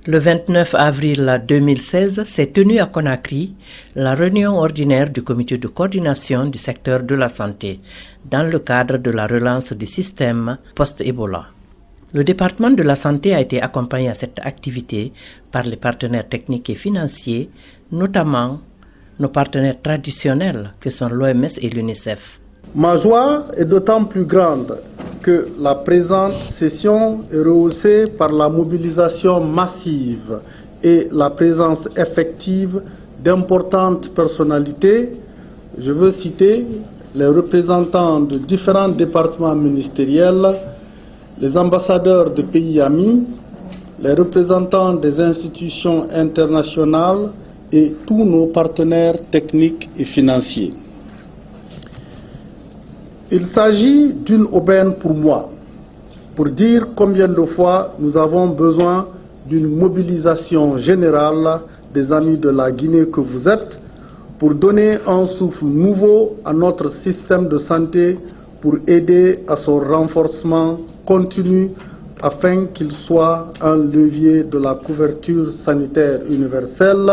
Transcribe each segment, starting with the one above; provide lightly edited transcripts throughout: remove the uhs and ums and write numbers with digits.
Le 29 avril 2016 s'est tenue à Conakry la réunion ordinaire du comité de coordination du secteur de la santé dans le cadre de la relance du système post-Ebola. Le département de la santé a été accompagné à cette activité par les partenaires techniques et financiers, notamment nos partenaires traditionnels que sont l'OMS et l'UNICEF. Ma joie est d'autant plus grande que la présente session est rehaussée par la mobilisation massive et la présence effective d'importantes personnalités. Je veux citer les représentants de différents départements ministériels, les ambassadeurs de pays amis, les représentants des institutions internationales et tous nos partenaires techniques et financiers. Il s'agit d'une aubaine pour moi, pour dire combien de fois nous avons besoin d'une mobilisation générale des amis de la Guinée que vous êtes, pour donner un souffle nouveau à notre système de santé, pour aider à son renforcement continu afin qu'il soit un levier de la couverture sanitaire universelle,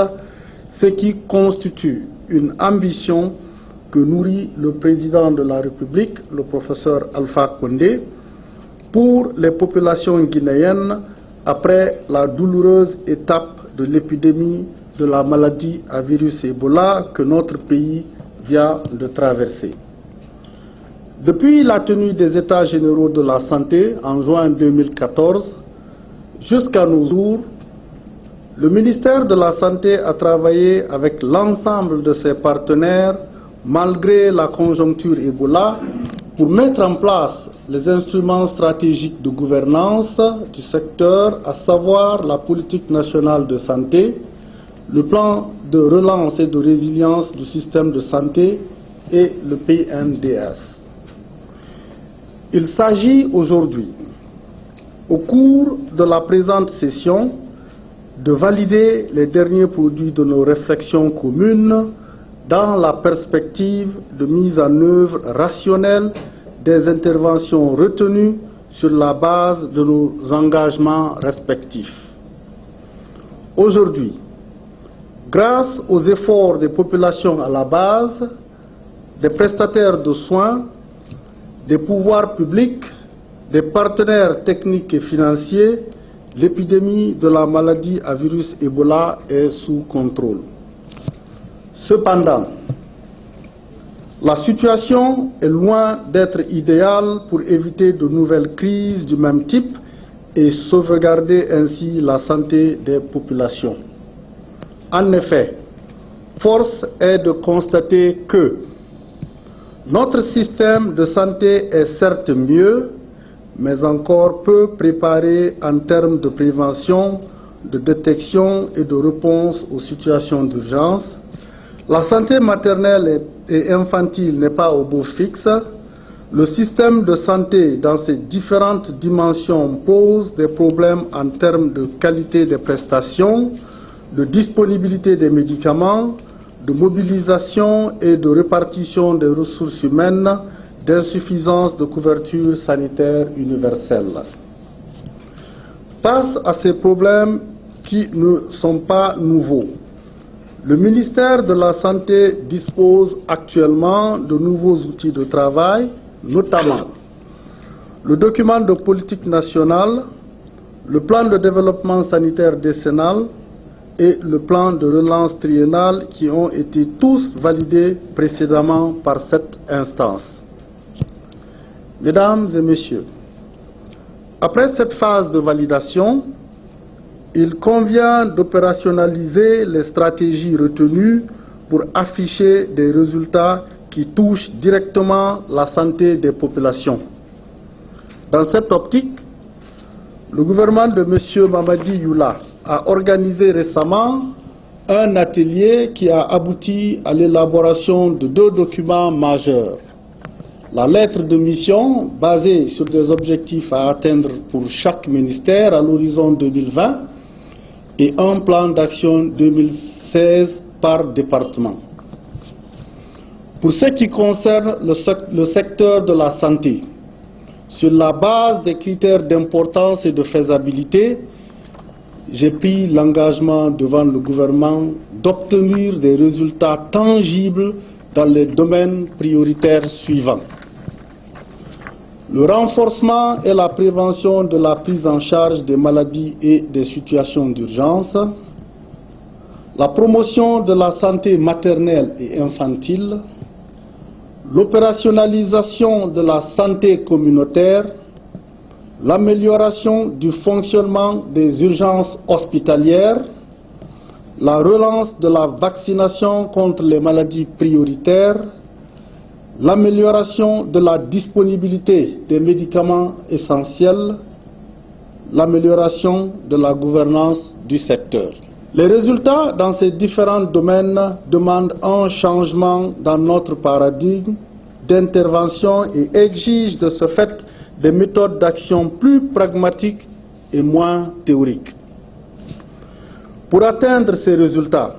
ce qui constitue une ambition que nourrit le président de la République, le professeur Alpha Condé, pour les populations guinéennes après la douloureuse étape de l'épidémie de la maladie à virus Ebola que notre pays vient de traverser. Depuis la tenue des États généraux de la santé en juin 2014, jusqu'à nos jours, le ministère de la Santé a travaillé avec l'ensemble de ses partenaires malgré la conjoncture Ebola, pour mettre en place les instruments stratégiques de gouvernance du secteur, à savoir la politique nationale de santé, le plan de relance et de résilience du système de santé et le PNDS. Il s'agit aujourd'hui, au cours de la présente session, de valider les derniers produits de nos réflexions communes dans la perspective de mise en œuvre rationnelle des interventions retenues sur la base de nos engagements respectifs. Aujourd'hui, grâce aux efforts des populations à la base, des prestataires de soins, des pouvoirs publics, des partenaires techniques et financiers, l'épidémie de la maladie à virus Ebola est sous contrôle. Cependant, la situation est loin d'être idéale pour éviter de nouvelles crises du même type et sauvegarder ainsi la santé des populations. En effet, force est de constater que notre système de santé est certes mieux, mais encore peu préparé en termes de prévention, de détection et de réponse aux situations d'urgence. La santé maternelle et infantile n'est pas au beau fixe. Le système de santé dans ses différentes dimensions pose des problèmes en termes de qualité des prestations, de disponibilité des médicaments, de mobilisation et de répartition des ressources humaines, d'insuffisance de couverture sanitaire universelle. Face à ces problèmes qui ne sont pas nouveaux, le ministère de la Santé dispose actuellement de nouveaux outils de travail, notamment le document de politique nationale, le plan de développement sanitaire décennal et le plan de relance triennal qui ont été tous validés précédemment par cette instance. Mesdames et messieurs, après cette phase de validation, il convient d'opérationnaliser les stratégies retenues pour afficher des résultats qui touchent directement la santé des populations. Dans cette optique, le gouvernement de M. Mamadi Youla a organisé récemment un atelier qui a abouti à l'élaboration de 2 documents majeurs. La lettre de mission basée sur des objectifs à atteindre pour chaque ministère à l'horizon 2020 et un plan d'action 2016 par département. Pour ce qui concerne le secteur de la santé, sur la base des critères d'importance et de faisabilité, j'ai pris l'engagement devant le gouvernement d'obtenir des résultats tangibles dans les domaines prioritaires suivants. Le renforcement et la prévention de la prise en charge des maladies et des situations d'urgence, la promotion de la santé maternelle et infantile, l'opérationnalisation de la santé communautaire, l'amélioration du fonctionnement des urgences hospitalières, la relance de la vaccination contre les maladies prioritaires, l'amélioration de la disponibilité des médicaments essentiels, l'amélioration de la gouvernance du secteur. Les résultats dans ces différents domaines demandent un changement dans notre paradigme d'intervention et exigent de ce fait des méthodes d'action plus pragmatiques et moins théoriques. Pour atteindre ces résultats,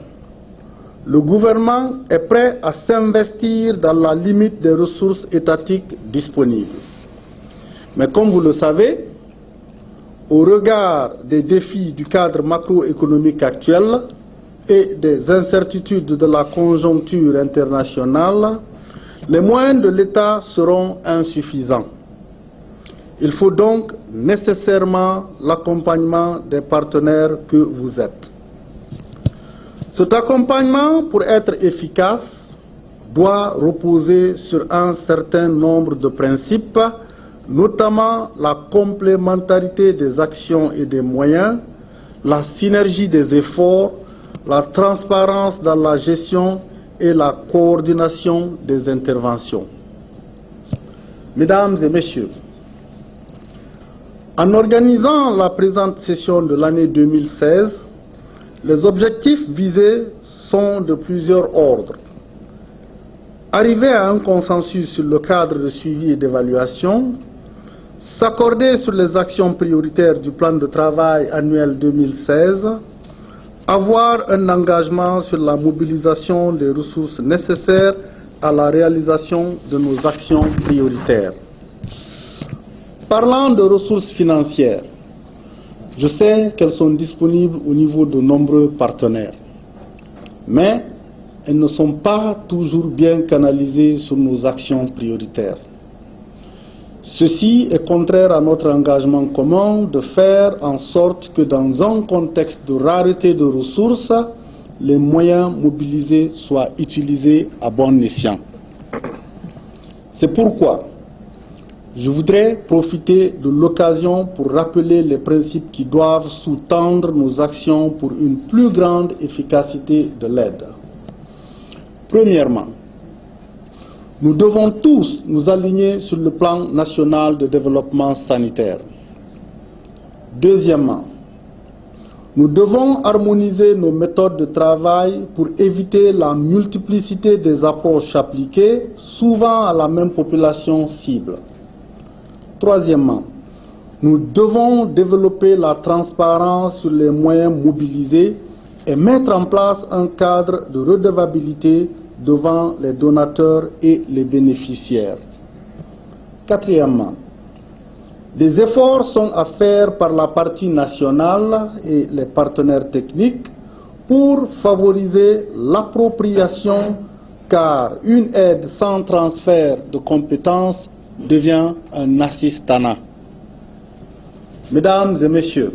le gouvernement est prêt à s'investir dans la limite des ressources étatiques disponibles. Mais comme vous le savez, au regard des défis du cadre macroéconomique actuel et des incertitudes de la conjoncture internationale, les moyens de l'État seront insuffisants. Il faut donc nécessairement l'accompagnement des partenaires que vous êtes. Cet accompagnement, pour être efficace, doit reposer sur un certain nombre de principes, notamment la complémentarité des actions et des moyens, la synergie des efforts, la transparence dans la gestion et la coordination des interventions. Mesdames et messieurs, en organisant la présente session de l'année 2016, les objectifs visés sont de plusieurs ordres. Arriver à un consensus sur le cadre de suivi et d'évaluation, s'accorder sur les actions prioritaires du plan de travail annuel 2016, avoir un engagement sur la mobilisation des ressources nécessaires à la réalisation de nos actions prioritaires. Parlant de ressources financières, je sais qu'elles sont disponibles au niveau de nombreux partenaires, mais elles ne sont pas toujours bien canalisées sur nos actions prioritaires. Ceci est contraire à notre engagement commun de faire en sorte que dans un contexte de rareté de ressources, les moyens mobilisés soient utilisés à bon escient. C'est pourquoi je voudrais profiter de l'occasion pour rappeler les principes qui doivent sous-tendre nos actions pour une plus grande efficacité de l'aide. Premièrement, nous devons tous nous aligner sur le plan national de développement sanitaire. Deuxièmement, nous devons harmoniser nos méthodes de travail pour éviter la multiplicité des approches appliquées, souvent à la même population cible. Troisièmement, nous devons développer la transparence sur les moyens mobilisés et mettre en place un cadre de redevabilité devant les donateurs et les bénéficiaires. Quatrièmement, des efforts sont à faire par la partie nationale et les partenaires techniques pour favoriser l'appropriation, car une aide sans transfert de compétences devient un assistanat. Mesdames et messieurs,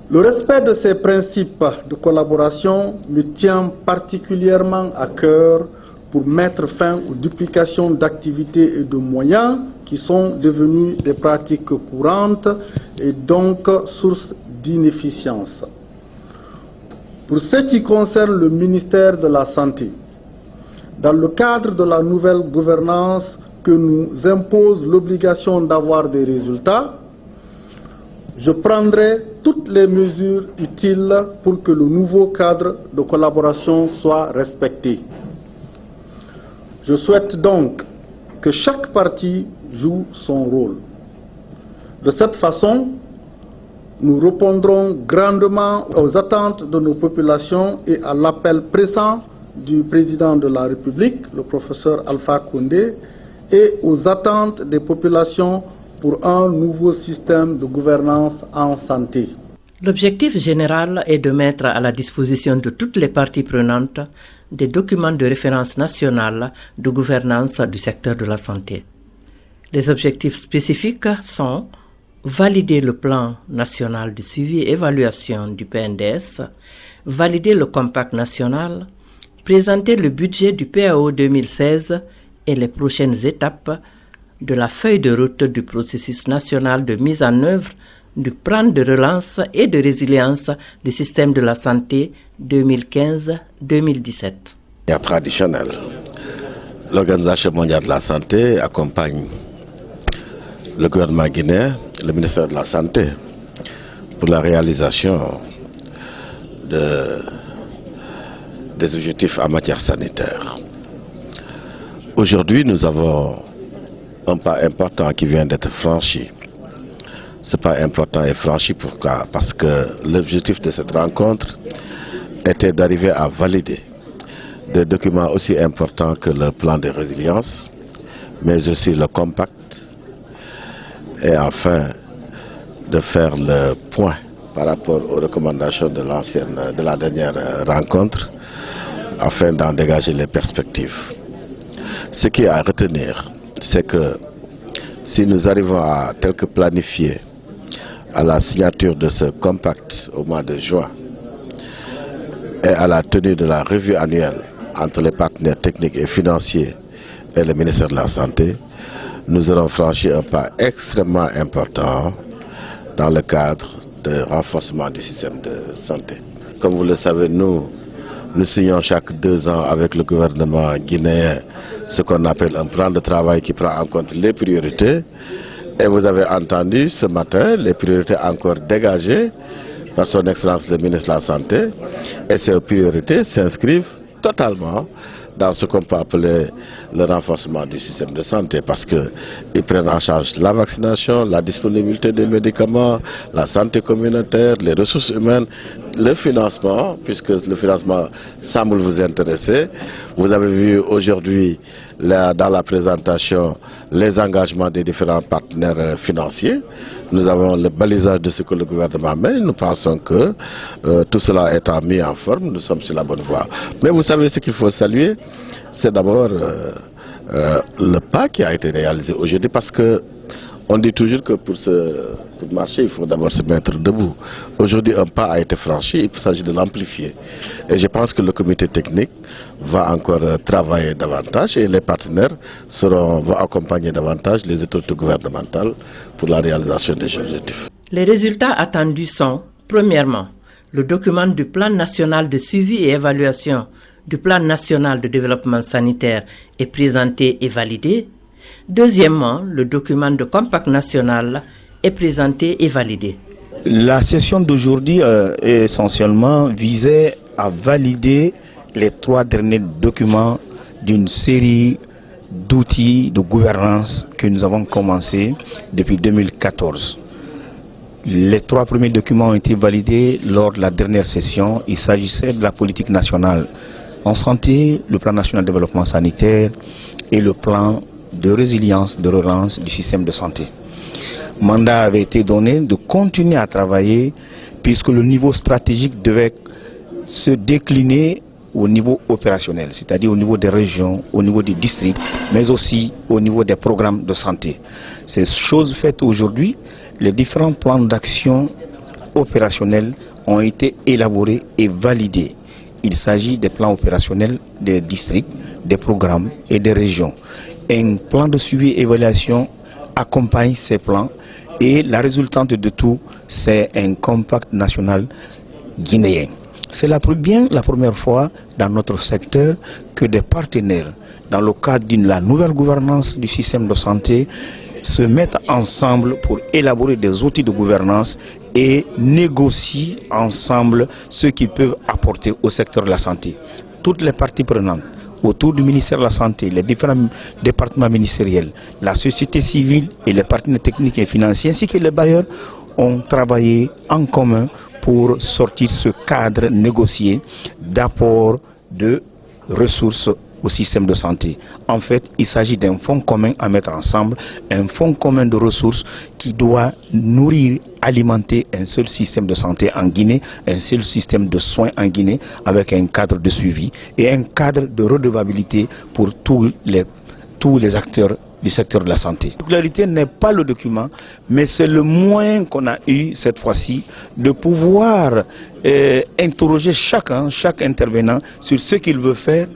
le respect de ces principes de collaboration me tient particulièrement à cœur pour mettre fin aux duplications d'activités et de moyens qui sont devenus des pratiques courantes et donc source d'inefficience. Pour ce qui concerne le ministère de la Santé, dans le cadre de la nouvelle gouvernance que nous impose l'obligation d'avoir des résultats, je prendrai toutes les mesures utiles pour que le nouveau cadre de collaboration soit respecté. Je souhaite donc que chaque partie joue son rôle. De cette façon, nous répondrons grandement aux attentes de nos populations et à l'appel pressant du président de la République, le professeur Alpha Condé, et aux attentes des populations pour un nouveau système de gouvernance en santé. L'objectif général est de mettre à la disposition de toutes les parties prenantes des documents de référence nationale de gouvernance du secteur de la santé. Les objectifs spécifiques sont valider le plan national de suivi et évaluation du PNDS, valider le compact national, présenter le budget du PAO 2016 et les prochaines étapes de la feuille de route du processus national de mise en œuvre du plan de relance et de résilience du système de la santé 2015-2017. Traditionnel. L'Organisation mondiale de la santé accompagne le gouvernement guinéen, le ministère de la Santé, pour la réalisation des objectifs en matière sanitaire. Aujourd'hui, nous avons un pas important qui vient d'être franchi. Ce pas important est franchi, pourquoi? Parce que l'objectif de cette rencontre était d'arriver à valider des documents aussi importants que le plan de résilience, mais aussi le compact, et enfin de faire le point par rapport aux recommandations de la dernière rencontre, afin d'en dégager les perspectives. Ce qui est à retenir, c'est que si nous arrivons à tel que planifier à la signature de ce compact au mois de juin et à la tenue de la revue annuelle entre les partenaires techniques et financiers et le ministère de la Santé, nous aurons franchi un pas extrêmement important dans le cadre de renforcement du système de santé. Comme vous le savez, nous signons chaque 2 ans avec le gouvernement guinéen ce qu'on appelle un plan de travail qui prend en compte les priorités. Et vous avez entendu ce matin les priorités encore dégagées par son Excellence le ministre de la Santé. Et ces priorités s'inscrivent totalement dans ce qu'on peut appeler le renforcement du système de santé, parce qu'ils prennent en charge la vaccination, la disponibilité des médicaments, la santé communautaire, les ressources humaines, le financement, puisque le financement semble vous intéresser. Vous avez vu aujourd'hui dans la présentation les engagements des différents partenaires financiers. Nous avons le balisage de ce que le gouvernement met. Nous pensons que tout cela étant mis en forme, nous sommes sur la bonne voie. Mais vous savez ce qu'il faut saluer, c'est d'abord le pas qui a été réalisé aujourd'hui, parce que on dit toujours que pour marcher, il faut d'abord se mettre debout. Aujourd'hui, un pas a été franchi, il s'agit de l'amplifier. Et je pense que le comité technique va encore travailler davantage et les partenaires vont accompagner davantage les autorités gouvernementales pour la réalisation des objectifs. Les résultats attendus sont, premièrement, le document du plan national de suivi et évaluation du plan national de développement sanitaire est présenté et validé. Deuxièmement, le document de compact national est présenté et validé. La session d'aujourd'hui essentiellement visait à valider les 3 derniers documents d'une série d'outils de gouvernance que nous avons commencé depuis 2014. Les 3 premiers documents ont été validés lors de la dernière session. Il s'agissait de la politique nationale en santé, le plan national de développement sanitaire et le plan de résilience, de relance du système de santé. Mandat avait été donné de continuer à travailler, puisque le niveau stratégique devait se décliner au niveau opérationnel, c'est-à-dire au niveau des régions, au niveau des districts, mais aussi au niveau des programmes de santé. Ces choses faites aujourd'hui, les différents plans d'action opérationnels ont été élaborés et validés. Il s'agit des plans opérationnels des districts, des programmes et des régions. Un plan de suivi et évaluation accompagne ces plans, et la résultante de tout, c'est un compact national guinéen. C'est bien la première fois dans notre secteur que des partenaires, dans le cadre de la nouvelle gouvernance du système de santé, se mettent ensemble pour élaborer des outils de gouvernance et négocient ensemble ce qu'ils peuvent apporter au secteur de la santé. Toutes les parties prenantes autour du ministère de la Santé, les différents départements ministériels, la société civile et les partenaires techniques et financiers, ainsi que les bailleurs, ont travaillé en commun pour sortir ce cadre négocié d'apport de ressources au système de santé. En fait, il s'agit d'un fonds commun à mettre ensemble, un fonds commun de ressources qui doit nourrir, alimenter un seul système de santé en Guinée, un seul système de soins en Guinée, avec un cadre de suivi et un cadre de redevabilité pour tous les acteurs du secteur de la santé. La popularité n'est pas le document, mais c'est le moyen qu'on a eu cette fois-ci de pouvoir interroger chaque intervenant sur ce qu'il veut faire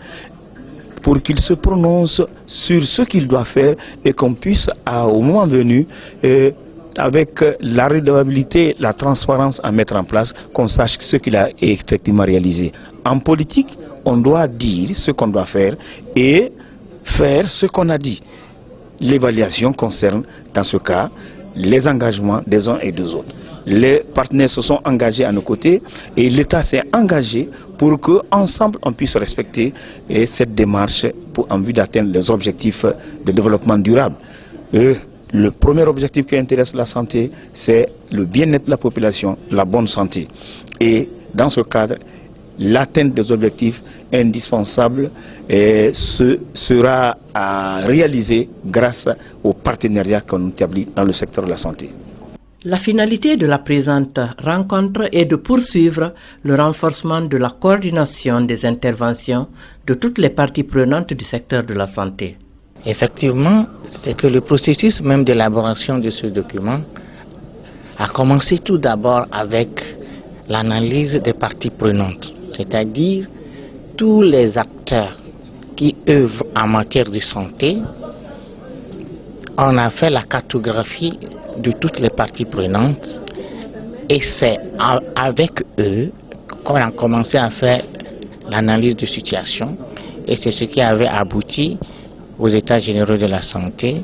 pour qu'il se prononce sur ce qu'il doit faire et qu'on puisse, au moment venu, avec la redevabilité, la transparence à mettre en place, qu'on sache ce qu'il a effectivement réalisé. En politique, on doit dire ce qu'on doit faire et faire ce qu'on a dit. L'évaluation concerne, dans ce cas, les engagements des uns et des autres. Les partenaires se sont engagés à nos côtés et l'État s'est engagé pour qu'ensemble on puisse respecter cette démarche en vue d'atteindre les objectifs de développement durable. Le premier objectif qui intéresse la santé, c'est le bien-être de la population, la bonne santé. Et dans ce cadre, l'atteinte des objectifs indispensables sera réalisée grâce aux partenariats qu'on établit dans le secteur de la santé. La finalité de la présente rencontre est de poursuivre le renforcement de la coordination des interventions de toutes les parties prenantes du secteur de la santé. Effectivement, c'est que le processus même d'élaboration de ce document a commencé tout d'abord avec l'analyse des parties prenantes, c'est-à-dire tous les acteurs qui œuvrent en matière de santé. On a fait la cartographie de toutes les parties prenantes et c'est avec eux qu'on a commencé à faire l'analyse de situation et c'est ce qui avait abouti aux États généraux de la santé,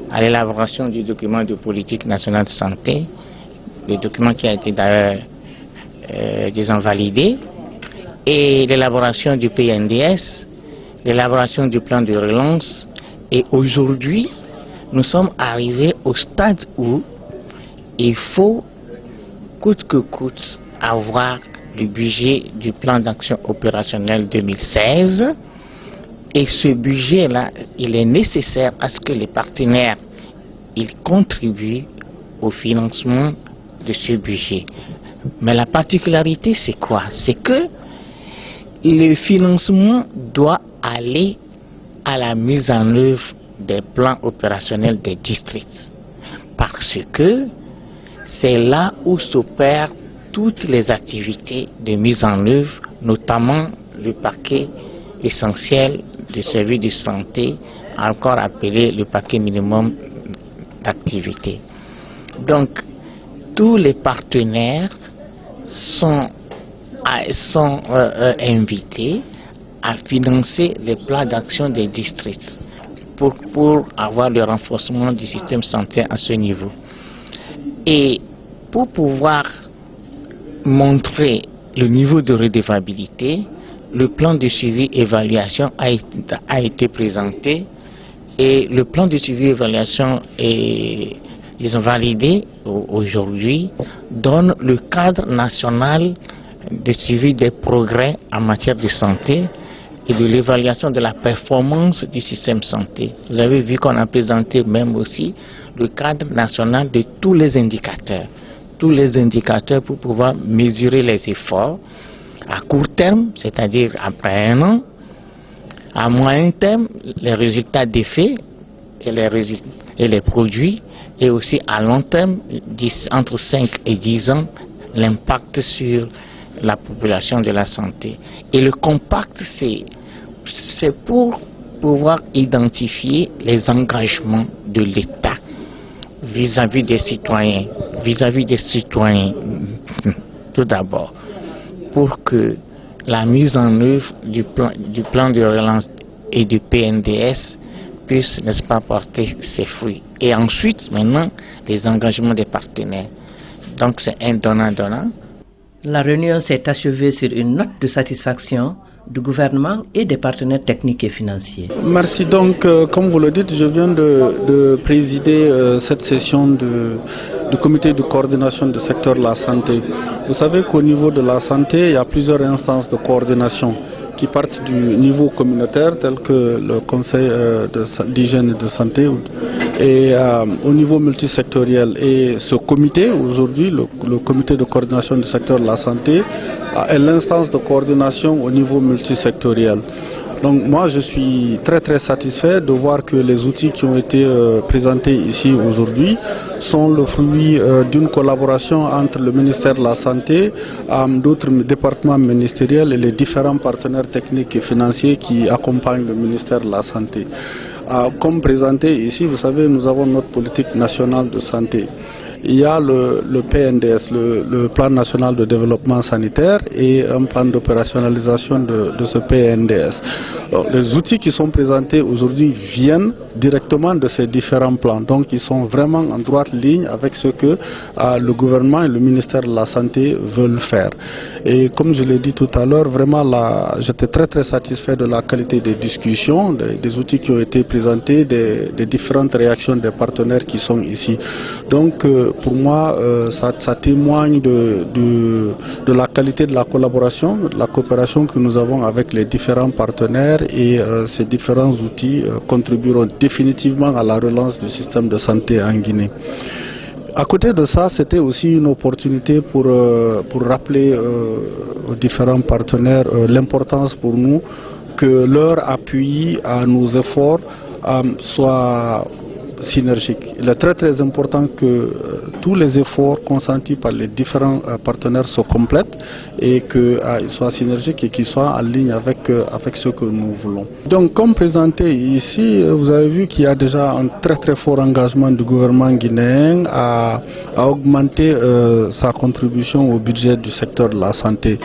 à l'élaboration du document de politique nationale de santé, le document qui a été d'ailleurs disons validé, et l'élaboration du PNDS, l'élaboration du plan de relance. Et aujourd'hui, nous sommes arrivés au stade où il faut coûte que coûte avoir le budget du plan d'action opérationnel 2016. Et ce budget-là, il est nécessaire à ce que les partenaires ils contribuent au financement de ce budget. Mais la particularité, c'est quoi? C'est que le financement doit aller à la mise en œuvre des plans opérationnels des districts. Parce que c'est là où s'opèrent toutes les activités de mise en œuvre, notamment le paquet essentiel de services de santé, encore appelé le paquet minimum d'activité. Donc, tous les partenaires sont invités à financer les plans d'action des districts pour avoir le renforcement du système santé à ce niveau. Et pour pouvoir montrer le niveau de redevabilité, le plan de suivi et évaluation a été présenté et le plan de suivi et évaluation est, disons, validé aujourd'hui, donne le cadre national de suivi des progrès en matière de santé et de l'évaluation de la performance du système santé. Vous avez vu qu'on a présenté même aussi le cadre national de tous les indicateurs pour pouvoir mesurer les efforts à court terme, c'est-à-dire après un an, à moyen terme, les résultats d'effet et les produits, et aussi à long terme, entre 5 et 10 ans, l'impact sur la population de la santé. Et le compact, c'est pour pouvoir identifier les engagements de l'État vis-à-vis des citoyens, tout d'abord, pour que la mise en œuvre du plan de relance et du PNDS puisse, n'est-ce pas, porter ses fruits. Et ensuite, maintenant, les engagements des partenaires. Donc c'est un donnant-donnant. La réunion s'est achevée sur une note de satisfaction du gouvernement et des partenaires techniques et financiers. Merci. Donc, comme vous le dites, je viens de présider cette session du comité de coordination du secteur de la santé. Vous savez qu'au niveau de la santé, il y a plusieurs instances de coordination. qui partent du niveau communautaire tel que le conseil d'hygiène et de santé et au niveau multisectoriel. Et ce comité aujourd'hui, le comité de coordination du secteur de la santé, est l'instance de coordination au niveau multisectoriel. Donc moi je suis très satisfait de voir que les outils qui ont été présentés ici aujourd'hui sont le fruit d'une collaboration entre le ministère de la Santé, d'autres départements ministériels et les différents partenaires techniques et financiers qui accompagnent le ministère de la Santé. Comme présenté ici, vous savez, nous avons notre politique nationale de santé. Il y a le PNDS, le plan national de développement sanitaire, et un plan d'opérationnalisation de ce PNDS. Alors, les outils qui sont présentés aujourd'hui viennent directement de ces différents plans. Donc ils sont vraiment en droite ligne avec ce que le gouvernement et le ministère de la Santé veulent faire. Et comme je l'ai dit tout à l'heure, vraiment j'étais très satisfait de la qualité des discussions, des outils qui ont été présentés, des différentes réactions des partenaires qui sont ici. Donc pour moi, ça témoigne de la qualité de la collaboration, de la coopération que nous avons avec les différents partenaires, et ces différents outils contribueront définitivement à la relance du système de santé en Guinée. À côté de ça, c'était aussi une opportunité pour rappeler aux différents partenaires l'importance pour nous que leur appui à nos efforts soit synergique. Il est très important que tous les efforts consentis par les différents partenaires se complètent et qu'ils soient synergiques et qu'ils soient en ligne avec ce que nous voulons. Donc comme présenté ici, vous avez vu qu'il y a déjà un très fort engagement du gouvernement guinéen à augmenter sa contribution au budget du secteur de la santé.